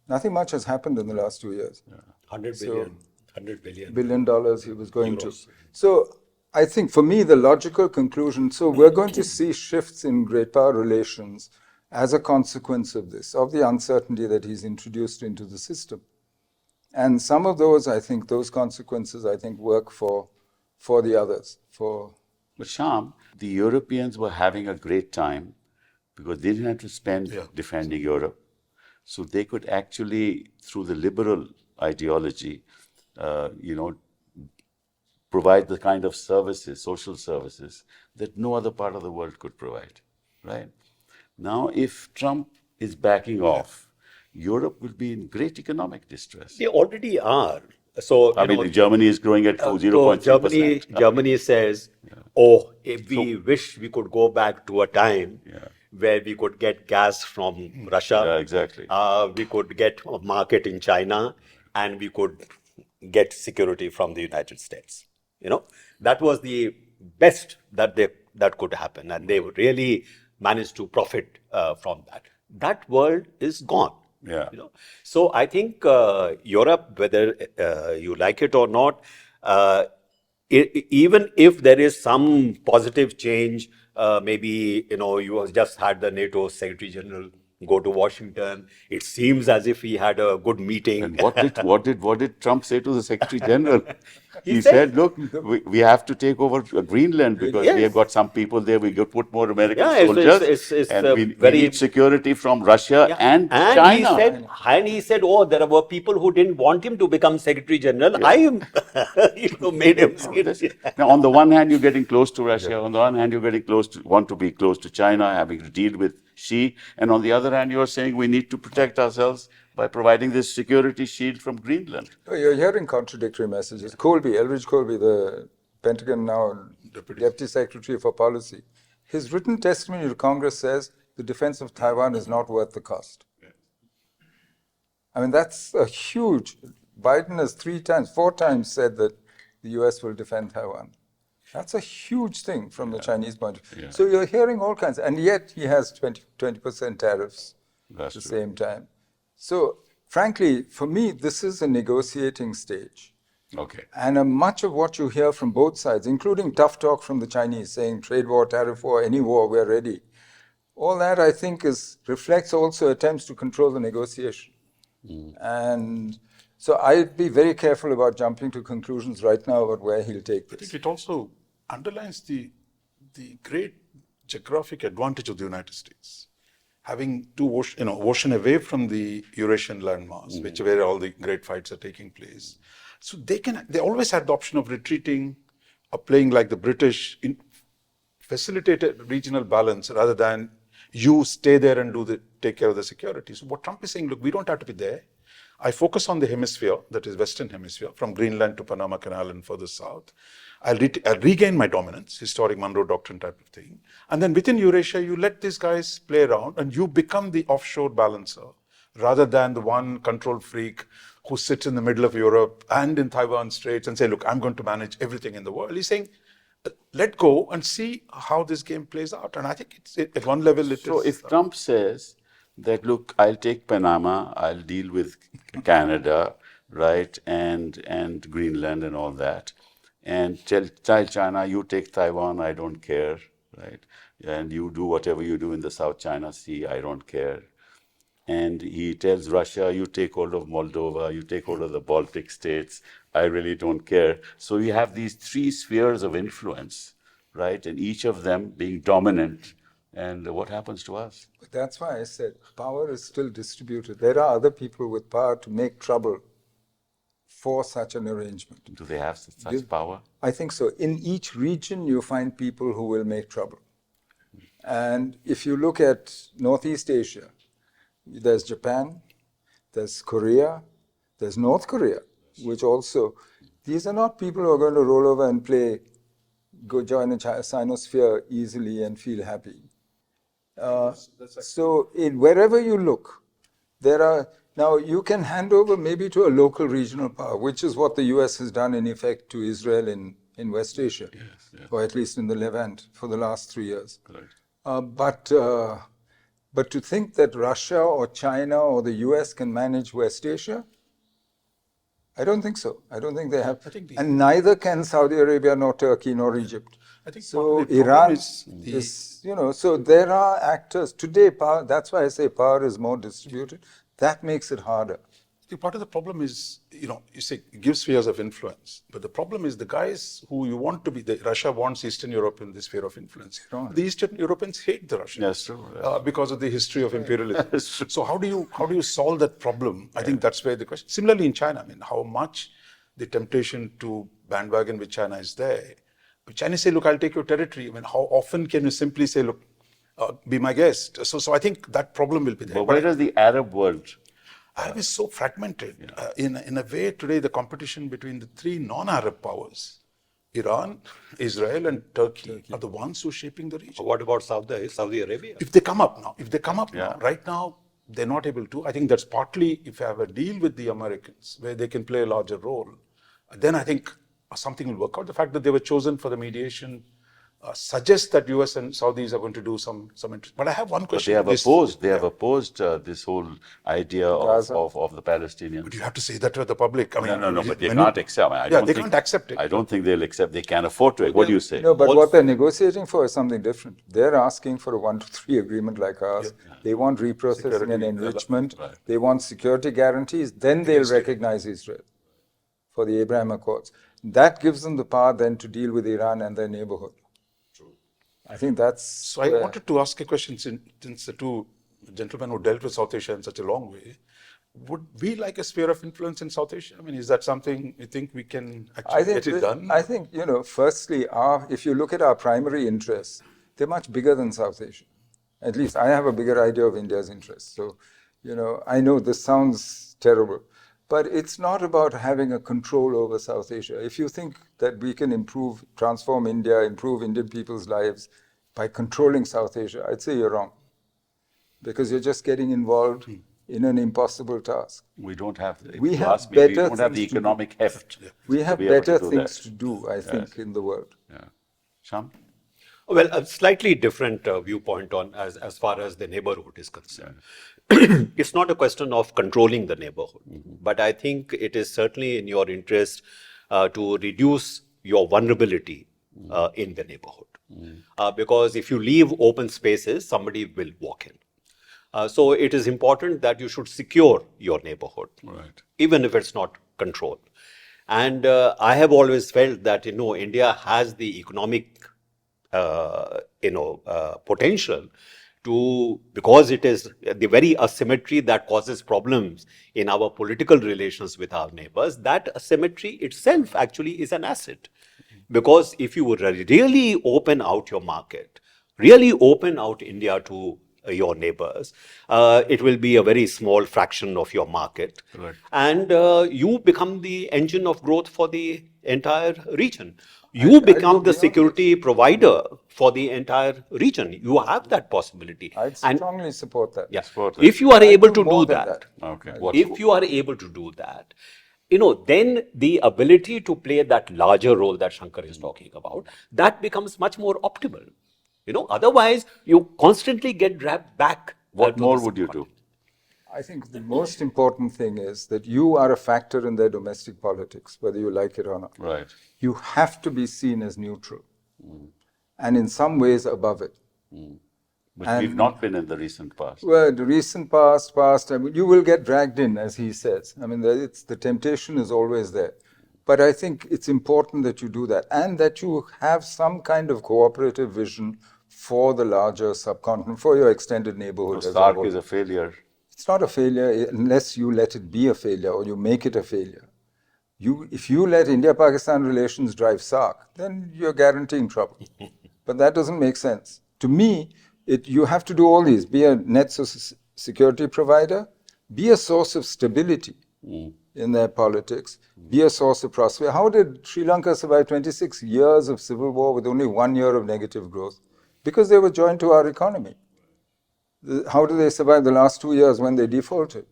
Speaker 3: Nothing much has happened in the last 2 years.
Speaker 2: 100 billion, 100 billion.
Speaker 3: $1 billion he was going
Speaker 2: Euros.
Speaker 3: to. So I think for me, the logical conclusion, so we're going to see shifts in great power relations as a consequence of this, of the uncertainty that he's introduced into the system. And some of those, I think, those consequences, I think, work for the others.
Speaker 1: But Shyam, the Europeans were having a great time because they didn't have to spend defending Europe. So they could actually, through the liberal ideology, provide the kind of services, social services, that no other part of the world could provide, right? Now, if Trump is backing off, Europe will be in great economic distress.
Speaker 2: They already are. So,
Speaker 1: I mean, Germany is growing at 0.3%.
Speaker 2: Germany says, oh, if we wish we could go back to a time where we could get gas from Russia.
Speaker 1: Yeah, exactly.
Speaker 2: We could get a market in China, and we could get security from the United States. That was the best that could happen, and they would really manage to profit from that. That world is gone.
Speaker 1: Yeah.
Speaker 2: So I think Europe, whether you like it or not, even if there is some positive change, maybe you just had the NATO Secretary General go to Washington. It seems as if he had a good meeting.
Speaker 1: And what did Trump say to the Secretary General? He said, look, we have to take over Greenland because we have got some people there. We could put more American soldiers. And we need security from Russia and China.
Speaker 2: He said, oh, there were people who didn't want him to become Secretary General. I made him.
Speaker 1: Now, on the one hand, you're getting close to Russia. On the one hand, you're want to be close to China, having to deal with Xi. And on the other hand, you're saying we need to protect ourselves by providing this security shield from Greenland.
Speaker 3: You're hearing contradictory messages. Elridge Colby, the Pentagon now Deputy Secretary for Policy, his written testimony to Congress says the defense of Taiwan is not worth the cost. I mean, that's a huge. Biden has 4 times said that the US will defend Taiwan. That's a huge thing from the Chinese point of view. So you're hearing all kinds, and yet he has 20% tariffs at the same time. So frankly, for me, this is a negotiating stage.
Speaker 1: Okay.
Speaker 3: And much of what you hear from both sides, including tough talk from the Chinese saying trade war, tariff war, any war, we're ready. All that, I think, reflects also attempts to control the negotiation. And so I'd be very careful about jumping to conclusions right now about where he'll take this.
Speaker 4: I think it also underlines the great geographic advantage of the United States. Having ocean away from the Eurasian landmass, where all the great fights are taking place. So they always had the option of retreating or playing like the British, facilitated regional balance rather than you stay there and take care of the security. So what Trump is saying, look, we don't have to be there. I focus on the hemisphere, that is Western Hemisphere, from Greenland to Panama Canal and further south. I'll regain my dominance, historic Monroe Doctrine type of thing. And then within Eurasia, you let these guys play around and you become the offshore balancer rather than the one control freak who sits in the middle of Europe and in Taiwan Straits and say, look, I'm going to manage everything in the world. He's saying, let go and see how this game plays out. And I think at one level it is.
Speaker 1: So if Trump says that, look, I'll take Panama, I'll deal with Canada, right, and Greenland and all that, and tell China, you take Taiwan, I don't care, right, and you do whatever you do in the South China Sea, I don't care. And he tells Russia, you take hold of Moldova, you take hold of the Baltic states, I really don't care. So you have these three spheres of influence, right? And each of them being dominant. And what happens to us?
Speaker 3: That's why I said power is still distributed. There are other people with power to make trouble for such an arrangement.
Speaker 1: Do they have such power?
Speaker 3: I think so. In each region, you find people who will make trouble. And if you look at Northeast Asia, there's Japan, there's Korea, there's North Korea, which also, these are not people who are going to roll over and go join a Sinosphere easily and feel happy. So wherever you look, there are, now you can hand over maybe to a local regional power, which is what the US has done in effect to Israel in West Asia, or at least in the Levant for the last 3 years. But to think that Russia or China or the US can manage West Asia, I don't think so. I don't think they have. And neither can Saudi Arabia, nor Turkey, nor Egypt.
Speaker 4: I think
Speaker 3: so Iran is, so there are actors. Today, power, that's why I say power is more distributed. That makes it harder.
Speaker 4: Part of the problem is, you say give spheres of influence, but the problem is the guys who you want to be, Russia wants Eastern Europe in the sphere of influence. The Eastern Europeans hate the Russians.
Speaker 1: That's true.
Speaker 4: Because of the history of imperialism. So how do you solve that problem? I think that's where the question. Similarly in China, I mean, how much the temptation to bandwagon with China is there. But Chinese say, look, I'll take your territory. I mean, how often can you simply say, look, be my guest? So I think that problem will be there.
Speaker 1: But where does the Arab world?
Speaker 4: Arab is so fragmented. In a way, today, the competition between the three non-Arab powers, Iran, Israel, and Turkey, are the ones who are shaping the region.
Speaker 2: What about Saudi Arabia?
Speaker 4: If they come up now, right now, they're not able to. I think that's partly if you have a deal with the Americans where they can play a larger role, then I think something will work out. The fact that they were chosen for the mediation suggests that US and Saudis are going to do some interest. But I have one question.
Speaker 1: But they have opposed this whole idea of the Palestinians.
Speaker 4: But you have to say that to the public. I mean,
Speaker 1: no, but they can't accept.
Speaker 4: They can't accept it.
Speaker 1: I don't think they'll accept. They can't afford to. What do you say?
Speaker 3: No, but what they're negotiating for is something different. They're asking for a 1-2-3 agreement like ours. They want reprocessing and enrichment. Right. They want security guarantees. Then they'll recognize Israel for the Abraham Accords. That gives them the power then to deal with Iran and their neighborhood. I think that's...
Speaker 4: So I wanted to ask a question, since the two gentlemen who dealt with South Asia in such a long way, would we like a sphere of influence in South Asia? I mean, is that something you think we can actually get it done?
Speaker 3: I think, firstly, if you look at our primary interests, they're much bigger than South Asia. At least I have a bigger idea of India's interests. So, I know this sounds terrible, but it's not about having a control over South Asia. If you think that we can transform India, improve Indian people's lives by controlling South Asia, I'd say you're wrong. Because you're just getting involved in an impossible task.
Speaker 1: We don't have the
Speaker 3: economic
Speaker 1: heft.
Speaker 3: We have better things to do, I think, in the world.
Speaker 1: Yeah. Shyam?
Speaker 2: Well, a slightly different viewpoint on as far as the neighborhood is concerned. It's not a question of controlling the neighborhood, but I think it is certainly in your interest to reduce your vulnerability in the neighborhood. Because if you leave open spaces, somebody will walk in. So it is important that you should secure your neighborhood, even if it's not controlled. And I have always felt that, India has the economic potential because it is the very asymmetry that causes problems in our political relations with our neighbors. That asymmetry itself actually is an asset. Because if you really open out your market, really open out India to your neighbors, it will be a very small fraction of your market. Right. And you become the engine of growth for the entire region. You
Speaker 3: I
Speaker 2: become
Speaker 3: go
Speaker 2: the
Speaker 3: beyond
Speaker 2: security provider for the entire region. You have that possibility.
Speaker 3: I'd
Speaker 2: And
Speaker 3: strongly support that.
Speaker 2: yeah,
Speaker 1: Support that.
Speaker 2: if you are
Speaker 3: I'd
Speaker 2: able
Speaker 3: do
Speaker 2: to
Speaker 3: more
Speaker 2: do
Speaker 3: than
Speaker 2: that,
Speaker 1: Okay.
Speaker 2: if you are able to do that, then the ability to play that larger role that Shankar is talking about, that becomes much more optimal. Otherwise you constantly get dragged back.
Speaker 1: What
Speaker 2: to
Speaker 1: more
Speaker 2: this
Speaker 1: would you do?
Speaker 2: conflict.
Speaker 3: I think the most important thing is that you are a factor in their domestic politics, whether you like it or not.
Speaker 1: Right.
Speaker 3: You have to be seen as neutral and in some ways above it.
Speaker 1: But we've not been in the recent past.
Speaker 3: Well, the recent past, I mean, you will get dragged in, as he says. I mean, the temptation is always there. But I think it's important that you do that and that you have some kind of cooperative vision for the larger subcontinent, for your extended neighborhood.
Speaker 1: So SARC is a failure.
Speaker 3: It's not a failure unless you let it be a failure or you make it a failure. If you let India-Pakistan relations drive SARC, then you're guaranteeing trouble. But that doesn't make sense. To me, you have to do all these. Be a net security provider, be a source of stability in their politics, be a source of prosperity. How did Sri Lanka survive 26 years of civil war with only 1 year of negative growth? Because they were joined to our economy. How do they survive the last 2 years when they defaulted?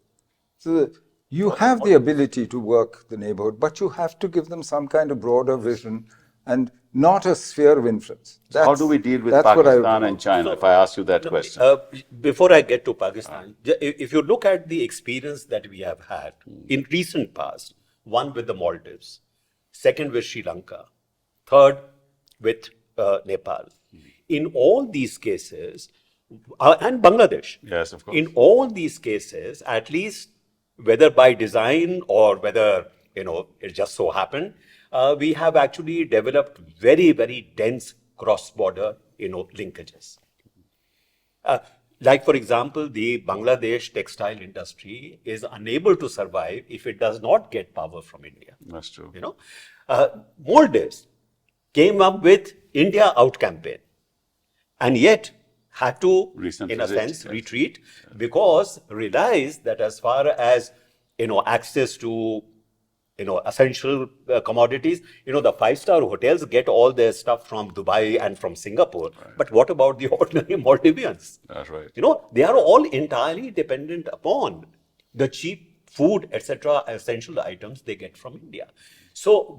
Speaker 3: So you have the ability to work the neighborhood, but you have to give them some kind of broader vision and not a sphere of influence.
Speaker 1: How do we deal with
Speaker 3: that's what I would
Speaker 1: Pakistan
Speaker 3: do.
Speaker 1: and China, if I ask you that question?
Speaker 2: Before I get to Pakistan, if you look at the experience that we have had in recent past, one with the Maldives, second with Sri Lanka, third with Nepal. In all these cases, and Bangladesh.
Speaker 1: Yes, of course.
Speaker 2: In all these cases, at least whether by design or whether it just so happened, we have actually developed very, very dense cross-border linkages. Like for example, the Bangladesh textile industry is unable to survive if it does not get power from India.
Speaker 1: That's true.
Speaker 2: Maldives came up with India Out campaign, and yet had to, in a sense, retreat because realized that as far as access to essential commodities, the five-star hotels get all their stuff from Dubai and from Singapore. Right. But what about the ordinary Maldivians?
Speaker 1: That's right.
Speaker 2: They are all entirely dependent upon the cheap food, etc., essential items they get from India. So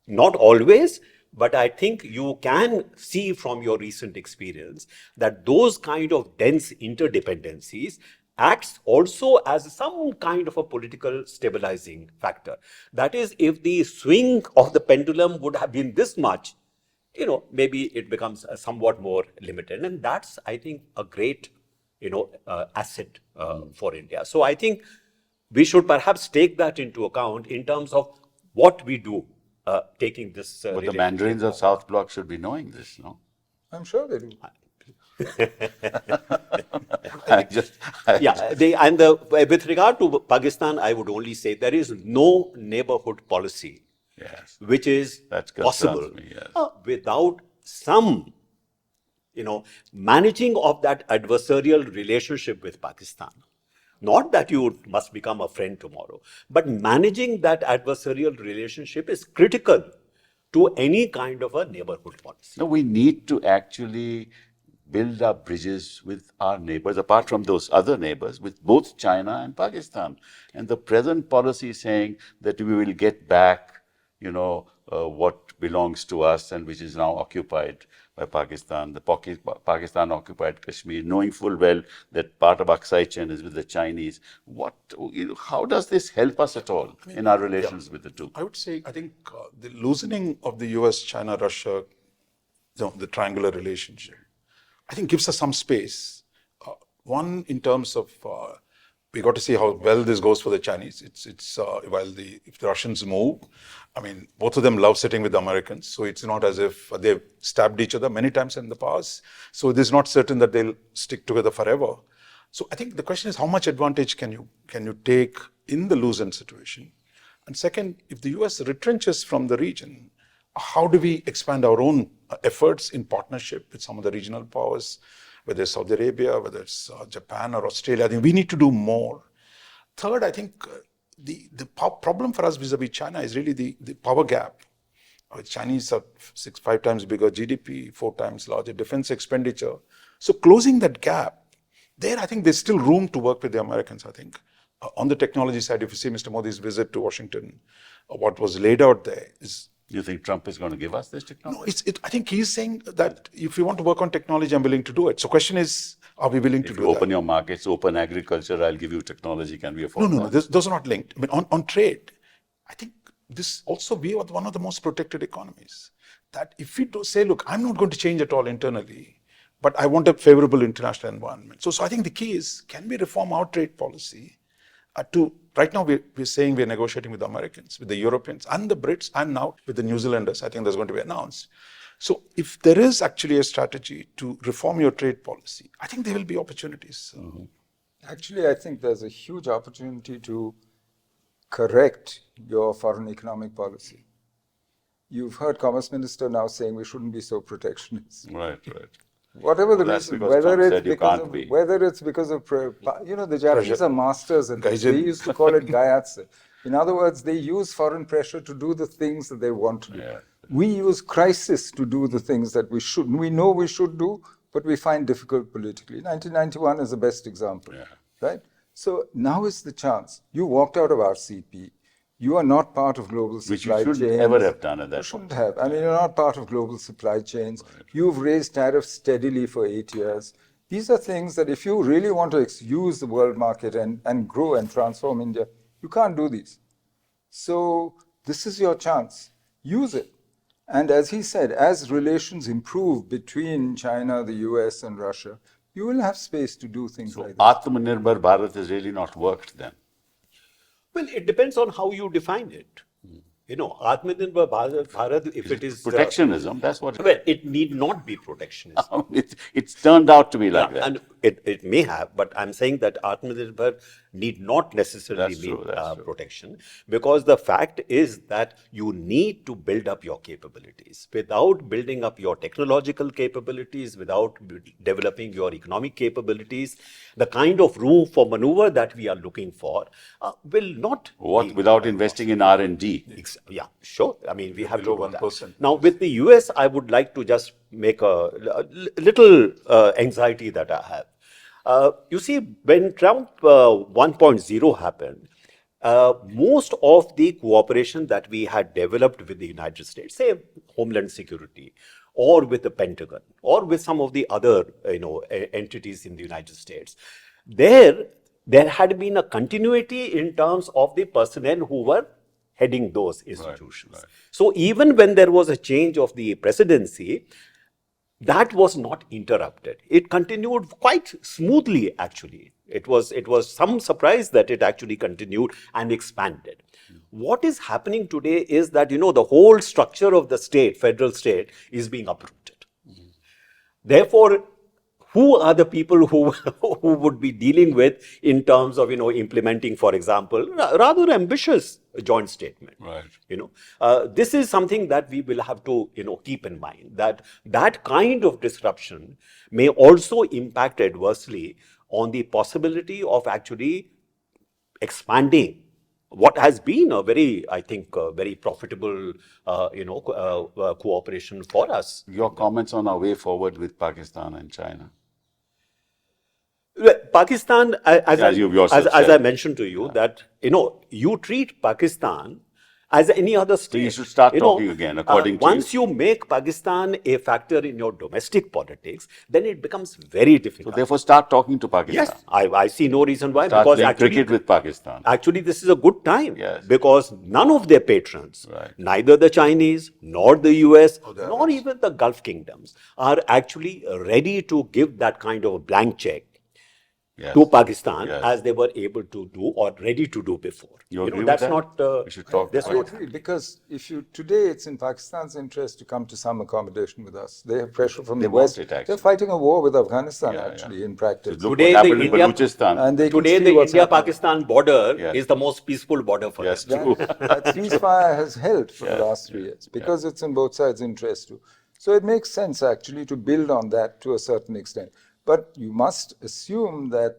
Speaker 2: not always, but I think you can see from your recent experience that those kind of dense interdependencies acts also as some kind of a political stabilizing factor. That is, if the swing of the pendulum would have been this much, maybe it becomes somewhat more limited. And that's, I think, a great, asset for India. So I think we should perhaps take that into account in terms of what we do, taking this.
Speaker 1: But the Mandarins of South Bloc should be knowing this, no?
Speaker 3: I'm sure they do.
Speaker 2: With regard to Pakistan, I would only say there is no neighborhood policy which is possible without some, managing of that adversarial relationship with Pakistan. Not that you must become a friend tomorrow, but managing that adversarial relationship is critical to any kind of a neighborhood policy.
Speaker 1: No, we need to actually build up bridges with our neighbors, apart from those other neighbors, with both China and Pakistan. And the present policy is saying that we will get back, what belongs to us and which is now occupied by Pakistan, the Pakistan occupied Kashmir, knowing full well that part of Aksai Chin is with the Chinese. How does this help us at all in our relations with the two?
Speaker 4: I would say, I think the loosening of the US, China, Russia, the triangular relationship, I think gives us some space. One, in terms of, we got to see how well this goes for the Chinese. If the Russians move, I mean, both of them love sitting with the Americans. So it's not as if they've stabbed each other many times in the past. So it is not certain that they'll stick together forever. So I think the question is, how much advantage can you take in the loosened situation? And second, if the US retrenches from the region, how do we expand our own efforts in partnership with some of the regional powers, whether it's Saudi Arabia, whether it's Japan or Australia? I think we need to do more. Third, I think the problem for us vis-a-vis China is really the power gap. Chinese are 5 times bigger GDP, 4 times larger defense expenditure. So closing that gap, there I think there's still room to work with the Americans, I think. On the technology side, if you see Mr. Modi's visit to Washington, what was laid out there is...
Speaker 1: You think Trump is going to give us this technology?
Speaker 4: No, I think he's saying that if you want to work on technology, I'm willing to do it. So question is, are we willing to
Speaker 1: If
Speaker 4: do
Speaker 1: you
Speaker 4: that?
Speaker 1: open your markets, open agriculture, I'll give you technology. Can we afford
Speaker 4: No,
Speaker 1: that?
Speaker 4: those are not linked. I mean, on trade, I think this also, we are one of the most protected economies. That if we do say, look, I'm not going to change at all internally, but I want a favorable international environment. So I think the key is, can we reform our trade policy right now we're saying we're negotiating with the Americans, with the Europeans and the Brits, and now with the New Zealanders. I think that's going to be announced. So if there is actually a strategy to reform your trade policy, I think there will be opportunities.
Speaker 3: Actually, I think there's a huge opportunity to correct your foreign economic policy. You've heard Commerce Minister now saying we shouldn't be so protectionist.
Speaker 1: Right.
Speaker 3: Whatever the
Speaker 1: That's
Speaker 3: reason,
Speaker 1: because
Speaker 3: whether
Speaker 1: Trump
Speaker 3: it's
Speaker 1: said you
Speaker 3: because
Speaker 1: can't
Speaker 3: of,
Speaker 1: be.
Speaker 3: whether it's because of, the Japanese are masters at this. They
Speaker 4: Gaijin.
Speaker 3: used to call it gaiatsu. In other words, they use foreign pressure to do the things that they want to do.
Speaker 1: Yeah.
Speaker 3: We use crisis to do the things that we know we should do, but we find difficult politically. 1991 is the best example, right? So now is the chance. You walked out of RCP. You are not part of global supply chains.
Speaker 1: Which you shouldn't ever have done at that
Speaker 3: You shouldn't have. I mean, you're not part of global supply chains. You've raised tariffs steadily for 8 years. These are things that if you really want to use the world market and grow and transform India, you can't do these. So this is your chance. Use it. And as he said, as relations improve between China, the US, and Russia, you will have space to do things like that.
Speaker 1: Atmanirbhar Bharat has really not worked then.
Speaker 2: Well, it depends on how you define it. Atmanirbhar Bharat, if it is
Speaker 1: Protectionism, that's what
Speaker 2: well, it need not be protectionism.
Speaker 1: it's turned out to be like that.
Speaker 2: And it may have, but I'm saying that Atmanirbhar need not necessarily
Speaker 1: That's
Speaker 2: mean
Speaker 1: true, that's true.
Speaker 2: protection, because the fact is that you need to build up your capabilities. Without building up your technological capabilities, without developing your economic capabilities, the kind of room for maneuver that we are looking for will not be
Speaker 1: Without investing in R&D?
Speaker 2: Yeah, sure. I mean, we have to
Speaker 4: Below
Speaker 2: do that.
Speaker 4: 1%.
Speaker 2: Now, with the US, I would like to just make a little anxiety that I have. You see, when Trump 1.0 happened, most of the cooperation that we had developed with the United States, say Homeland Security, or with the Pentagon, or with some of the other entities in the United States, there had been a continuity in terms of the personnel who were heading those institutions.
Speaker 1: Right.
Speaker 2: So even when there was a change of the presidency, that was not interrupted. It continued quite smoothly, actually. It was some surprise that it actually continued and expanded. What is happening today is that, the whole structure of the state, federal state, is being uprooted. Therefore, who are the people who would be dealing with in terms of, implementing, for example, rather ambitious joint statement?
Speaker 1: Right.
Speaker 2: This is something that we will have to, keep in mind, that kind of disruption may also impact adversely on the possibility of actually expanding what has been a very, I think, very profitable, cooperation for us.
Speaker 1: Your comments on our way forward with Pakistan and China?
Speaker 2: Pakistan, as I mentioned to you, that, you treat Pakistan as any other state.
Speaker 1: So you should start talking again, according to you.
Speaker 2: Once you make Pakistan a factor in your domestic politics, then it becomes very difficult.
Speaker 1: So therefore, start talking to Pakistan.
Speaker 2: Yes, I see no reason why.
Speaker 1: Start
Speaker 2: because
Speaker 1: playing
Speaker 2: actually,
Speaker 1: cricket with Pakistan.
Speaker 2: Actually, this is a good time.
Speaker 1: Yes.
Speaker 2: Because none of their patrons,
Speaker 1: Right.
Speaker 2: neither the Chinese, nor the US, nor even the Gulf kingdoms, are actually ready to give that kind of a blank check to Pakistan as they were able to do or ready to do before.
Speaker 1: You agree with
Speaker 2: that's
Speaker 1: that?
Speaker 2: not.
Speaker 1: We should talk
Speaker 2: that's
Speaker 3: I
Speaker 1: about
Speaker 2: not.
Speaker 3: agree, because today it's in Pakistan's interest to come to some accommodation with us. They have pressure from the
Speaker 1: want
Speaker 3: West.
Speaker 1: it, actually.
Speaker 3: They're fighting a war with Afghanistan,
Speaker 1: Yeah,
Speaker 3: actually, in practice.
Speaker 1: Look
Speaker 2: Today,
Speaker 1: what
Speaker 2: the
Speaker 1: happened in
Speaker 2: India-
Speaker 1: Balochistan.
Speaker 3: And they can
Speaker 2: Today,
Speaker 3: see
Speaker 2: the
Speaker 3: what's happening.
Speaker 2: India-Pakistan border
Speaker 1: Yes.
Speaker 2: is the most peaceful border for
Speaker 1: Yes,
Speaker 2: us.
Speaker 1: true.
Speaker 3: That ceasefire has held for the last 3 years because it's in both sides' interest too. So it makes sense actually to build on that to a certain extent. But you must assume that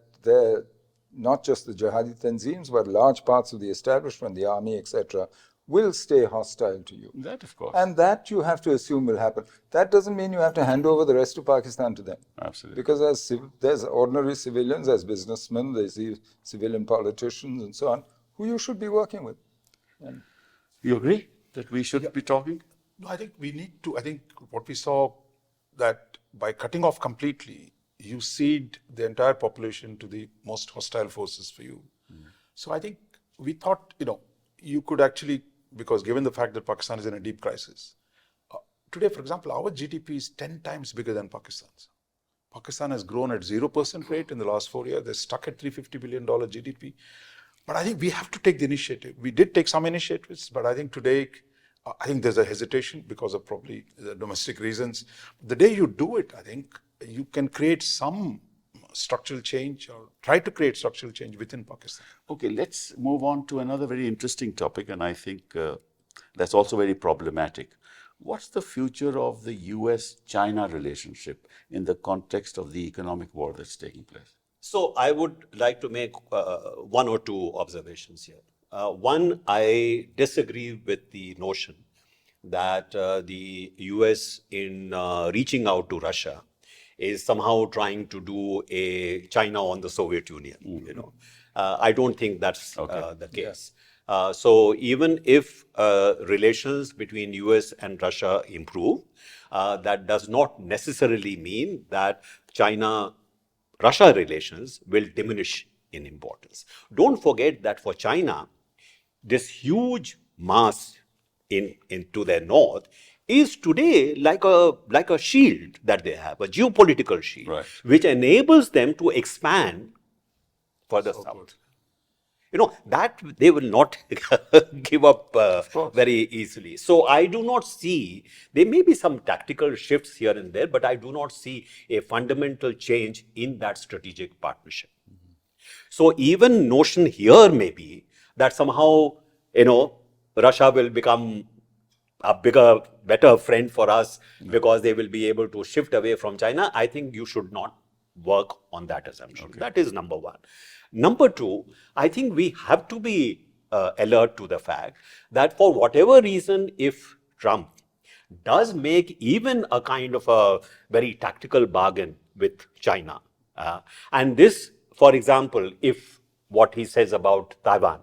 Speaker 3: not just the jihadi tanzeems, but large parts of the establishment, the army, etc., will stay hostile to you.
Speaker 1: That, of course.
Speaker 3: And that you have to assume will happen. That doesn't mean you have to hand over the rest of Pakistan to them.
Speaker 1: Absolutely.
Speaker 3: Because there's ordinary civilians, there's businessmen, there's civilian politicians and so on, who you should be working with. And
Speaker 1: You agree that we should be talking?
Speaker 4: No, I think we need to. I think what we saw that by cutting off completely, you cede the entire population to the most hostile forces for you. So I think we thought, you could actually, because given the fact that Pakistan is in a deep crisis, today, for example, our GDP is 10 times bigger than Pakistan's. Pakistan has grown at 0% rate in the last 4 years. They're stuck at $350 billion GDP. But I think we have to take the initiative. We did take some initiatives, but I think today, I think there's a hesitation because of probably the domestic reasons. The day you do it, I think you can create some structural change or try to create structural change within Pakistan.
Speaker 1: Okay, let's move on to another very interesting topic, and I think that's also very problematic. What's the future of the US-China relationship in the context of the economic war that's taking place?
Speaker 2: So I would like to make one or two observations here. One, I disagree with the notion that the US in reaching out to Russia is somehow trying to do a China on the Soviet Union. I don't think that's the case. So even if relations between US and Russia improve, that does not necessarily mean that China-Russia relations will diminish in importance. Don't forget that for China, this huge mass into their north is today like a shield that they have, a geopolitical shield,
Speaker 1: Right.
Speaker 2: which enables them to expand further south. That they will not give up very easily. So I do not see, there may be some tactical shifts here and there, but I do not see a fundamental change in that strategic partnership. So even notion here may be that somehow, Russia will become a bigger, better friend for us because they will be able to shift away from China. I think you should not work on that assumption. Okay. That is number one. Number two, I think we have to be alert to the fact that for whatever reason, if Trump does make even a kind of a very tactical bargain with China, and this, for example, if what he says about Taiwan,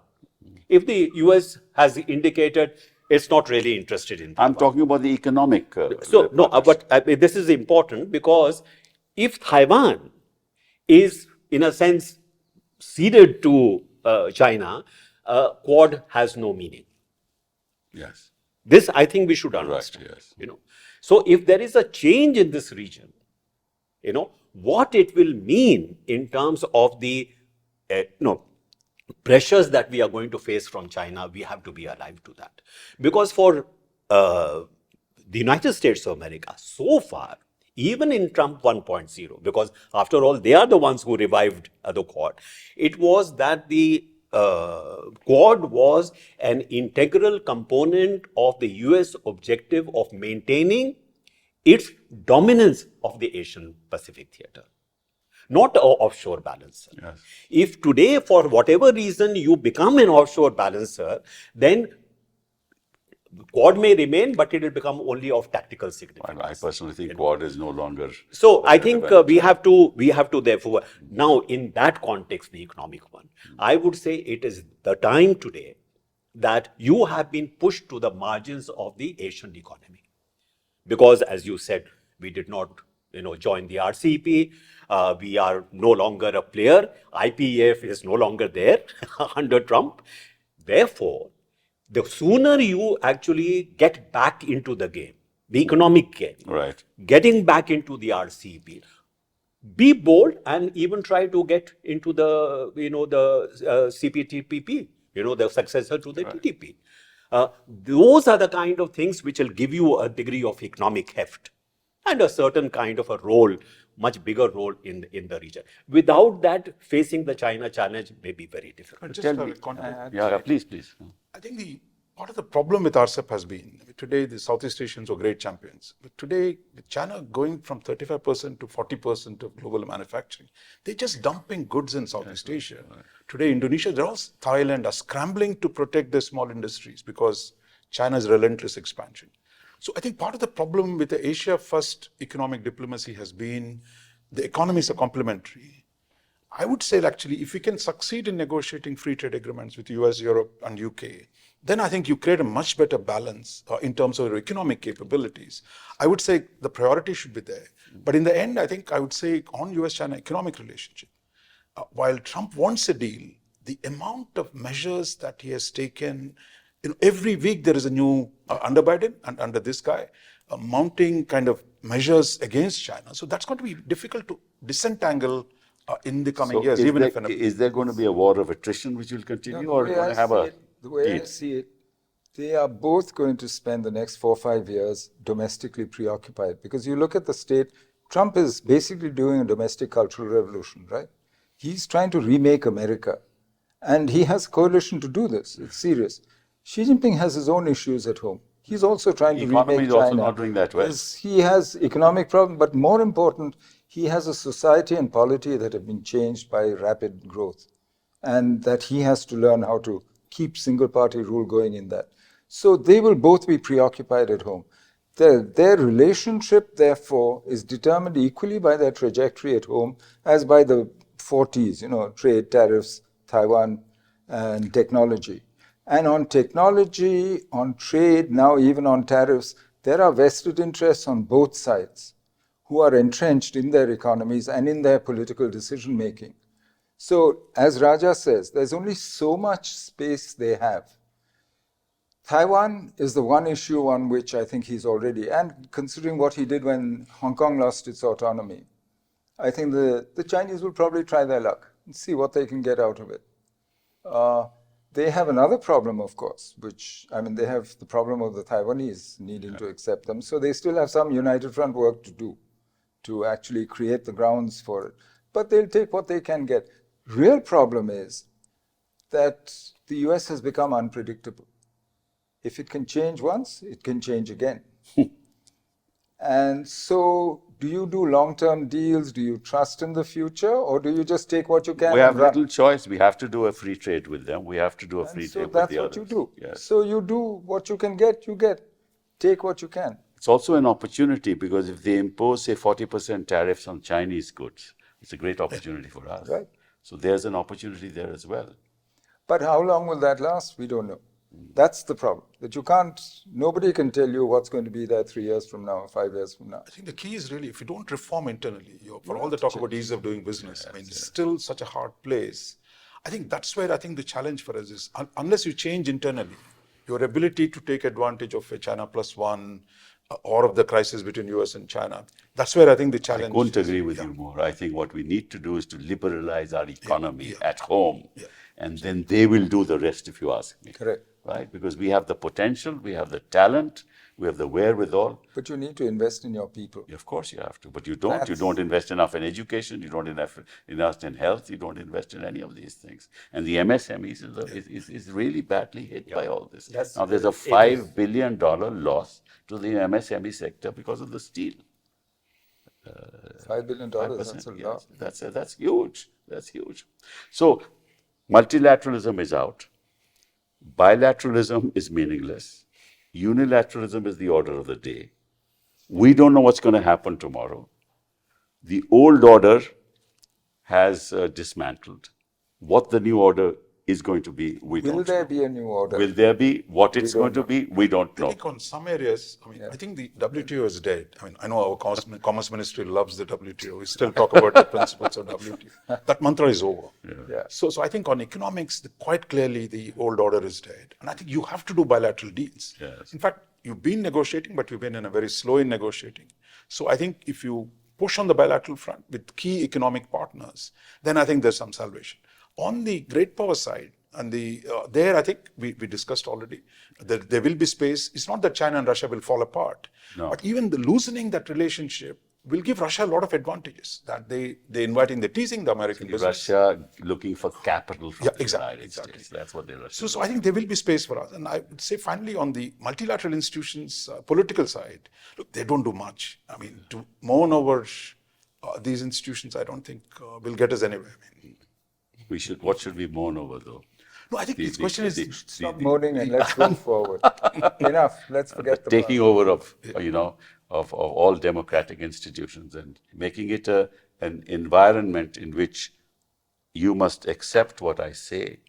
Speaker 2: if the US has indicated it's not really interested in Taiwan.
Speaker 1: I'm talking about the economic.
Speaker 2: But this is important because if Taiwan is, in a sense, ceded to China, Quad has no meaning.
Speaker 1: Yes.
Speaker 2: This, I think, we should understand.
Speaker 1: Right, yes.
Speaker 2: So if there is a change in this region, what it will mean in terms of the pressures that we are going to face from China, we have to be alive to that. Because for the United States of America, so far, even in Trump 1.0, because after all, they are the ones who revived the Quad, it was that the Quad was an integral component of the US objective of maintaining its dominance of the Asian Pacific theater. Not an offshore balancer.
Speaker 1: Yes.
Speaker 2: If today, for whatever reason, you become an offshore balancer, then Quad may remain, but it will become only of tactical significance.
Speaker 1: I personally think Quad is no longer.
Speaker 2: So I think we have to therefore, now in that context, the economic one, I would say it is the time today that you have been pushed to the margins of the Asian economy. Because as you said, we did not join the RCEP. We are no longer a player. IPEF is no longer there under Trump. Therefore, the sooner you actually get back into the game, the economic game,
Speaker 1: right,
Speaker 2: getting back into the RCEP, be bold and even try to get into the CPTPP, the successor to the TTP. Those are the kind of things which will give you a degree of economic heft and a certain kind of a role, much bigger role in the region. Without that, facing the China challenge may be very difficult.
Speaker 4: Just
Speaker 1: Tell me.
Speaker 4: contribute.
Speaker 1: Yeah, please.
Speaker 4: I think part of the problem with RCEP has been, today the Southeast Asians are great champions, but today with China going from 35% to 40% of global manufacturing, they're just dumping goods in Southeast Asia. Today Indonesia, Thailand are scrambling to protect their small industries because China's relentless expansion. So I think part of the problem with the Asia first economic diplomacy has been the economies are complementary. I would say actually if we can succeed in negotiating free trade agreements with US, Europe and UK, then I think you create a much better balance in terms of your economic capabilities. I would say the priority should be there. But in the end, I think I would say on US-China economic relationship, while Trump wants a deal, the amount of measures that he has taken, every week there is a new, under Biden and under this guy, mounting kind of measures against China. So that's going to be difficult to disentangle in the coming years.
Speaker 1: Is there going to be a war of attrition which will continue, or going to have a
Speaker 3: the way I see it, they are both going to spend the next 4 or 5 years domestically preoccupied. Because you look at the state, Trump is basically doing a domestic cultural revolution, right? He's trying to remake America. And he has coalition to do this. It's serious. Xi Jinping has his own issues at home. He's also trying to remake China.
Speaker 1: Economy is also not doing that well.
Speaker 3: He has economic problems, but more important, he has a society and polity that have been changed by rapid growth. And that he has to learn how to keep single-party rule going in that. So they will both be preoccupied at home. Their relationship, therefore, is determined equally by their trajectory at home as by the 40s, trade, tariffs, Taiwan, and technology. And on technology, on trade, now even on tariffs, there are vested interests on both sides who are entrenched in their economies and in their political decision-making. So, as Raja says, there's only so much space they have. Taiwan is the one issue on which I think he's already, and considering what he did when Hong Kong lost its autonomy, I think the Chinese will probably try their luck and see what they can get out of it. They have another problem, of course, they have the problem of the Taiwanese needing to accept them. So they still have some united front work to do to actually create the grounds for it. But they'll take what they can get. Real problem is that the US has become unpredictable. If it can change once, it can change again. And so do you do long-term deals? Do you trust in the future? Or do you just take what you can?
Speaker 1: We have little choice. We have to do a free trade with them. We have to do a free trade with the others.
Speaker 3: So that's what you do.
Speaker 1: Yes.
Speaker 3: So you do what you can get, you get. Take what you can.
Speaker 1: It's also an opportunity because if they impose, say, 40% tariffs on Chinese goods, it's a great opportunity for us.
Speaker 3: Right.
Speaker 1: So there's an opportunity there as well.
Speaker 3: But how long will that last? We don't know. That's the problem. That nobody can tell you what's going to be there 3 years from now, 5 years from now.
Speaker 4: I think the key is really, if you don't reform internally, for all the talk about ease of doing business, it's still such a hard place. I think that's where I think the challenge for us is, unless you change internally, your ability to take advantage of a China plus one or of the crisis between US and China, that's where I think the challenge is.
Speaker 1: I couldn't agree with you more. I think what we need to do is to liberalize our economy at home, and then they will do the rest, if you ask me.
Speaker 3: Correct.
Speaker 1: Right? Because we have the potential, we have the talent, we have the wherewithal.
Speaker 3: But you need to invest in your people.
Speaker 1: Of course you have to, but you don't. You don't invest enough in education, you don't invest in health, you don't invest in any of these things. And the MSMEs is really badly hit by all this. Now there's a $5 billion loss to the MSME sector because of the steel.
Speaker 3: $5 billion, that's a lot.
Speaker 1: That's huge. That's huge. So multilateralism is out. Bilateralism is meaningless. Unilateralism is the order of the day. We don't know what's going to happen tomorrow. The old order has dismantled. What the new order is going to be, we don't know.
Speaker 3: Will there be a new order?
Speaker 1: Will there be? What it's going to be, we don't know.
Speaker 4: I think on some areas, I think the WTO is dead. I know our Commerce Ministry loves the WTO. We still talk about the principles of WTO. That mantra is over. So I think on economics, quite clearly the old order is dead. And I think you have to do bilateral deals.
Speaker 1: Yes.
Speaker 4: In fact, you've been negotiating, but you've been in a very slow in negotiating. So I think if you push on the bilateral front with key economic partners, then I think there's some salvation. On the great power side, and there I think we discussed already that there will be space. It's not that China and Russia will fall apart, but even the loosening that relationship will give Russia a lot of advantages that they're inviting, they're teasing the American business.
Speaker 1: Russia looking for capital from
Speaker 4: Yeah,
Speaker 1: the
Speaker 4: exactly,
Speaker 1: United
Speaker 4: exactly.
Speaker 1: States. That's what they're
Speaker 4: So I think there will be space for us. And I would say finally on the multilateral institutions, political side, look, they don't do much. I mean, to moan over these institutions, I don't think will get us anywhere. I mean,
Speaker 1: What should we mourn over though?
Speaker 4: no, I think the question is,
Speaker 3: Stop moaning and let's move forward. Enough. Let's forget the
Speaker 1: taking
Speaker 3: past.
Speaker 1: over of all democratic institutions and making it an environment in which you must accept what I say.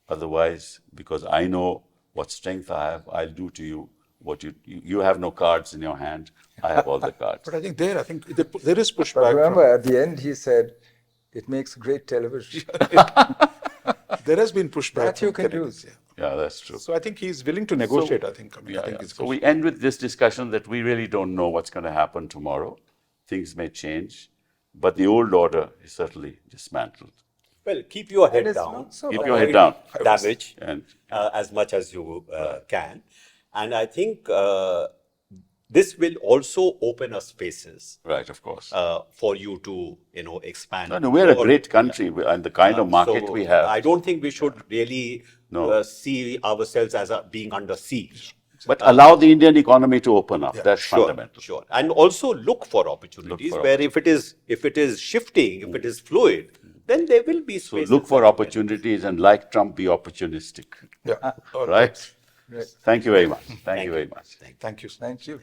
Speaker 1: Otherwise, because I know what strength I have, I'll do to you what you have no cards in your hand. I have all the cards.
Speaker 4: but I think there is
Speaker 3: But
Speaker 4: pushback.
Speaker 3: remember, at the end, he said, it makes great television.
Speaker 4: There has been pushback.
Speaker 3: That you
Speaker 4: from
Speaker 3: can
Speaker 4: Canadians,
Speaker 3: do.
Speaker 4: yeah.
Speaker 1: Yeah, that's true.
Speaker 4: So I think he's willing to negotiate. I think. I mean, I think it's
Speaker 1: So we end with this discussion that we really don't know what's going to happen tomorrow. Things may change, but the old order is certainly dismantled.
Speaker 2: Well, keep your
Speaker 3: And
Speaker 2: head
Speaker 3: it's
Speaker 2: down.
Speaker 3: not so
Speaker 1: Keep
Speaker 3: bad.
Speaker 1: your head down.
Speaker 2: Damage
Speaker 1: And
Speaker 2: as much as you can. And I think this will also open us spaces
Speaker 1: right, of course.
Speaker 2: for you to, expand.
Speaker 1: No, we're a
Speaker 2: your-
Speaker 1: great country, and the kind of market
Speaker 2: So
Speaker 1: we have.
Speaker 2: I don't think we should really
Speaker 1: No.
Speaker 2: see ourselves as being under siege.
Speaker 1: But allow the Indian economy to open up. That's
Speaker 2: Sure,
Speaker 1: fundamental.
Speaker 2: sure. And also look for opportunities where if it is shifting, if it is fluid, then there will be
Speaker 1: So
Speaker 2: spaces.
Speaker 1: look for
Speaker 2: that you can-
Speaker 1: opportunities and, like Trump, be opportunistic.
Speaker 4: Yeah.
Speaker 1: Right?
Speaker 3: Right.
Speaker 1: Thank you very much. Thank you very much.
Speaker 4: Thank you.
Speaker 3: Thank you.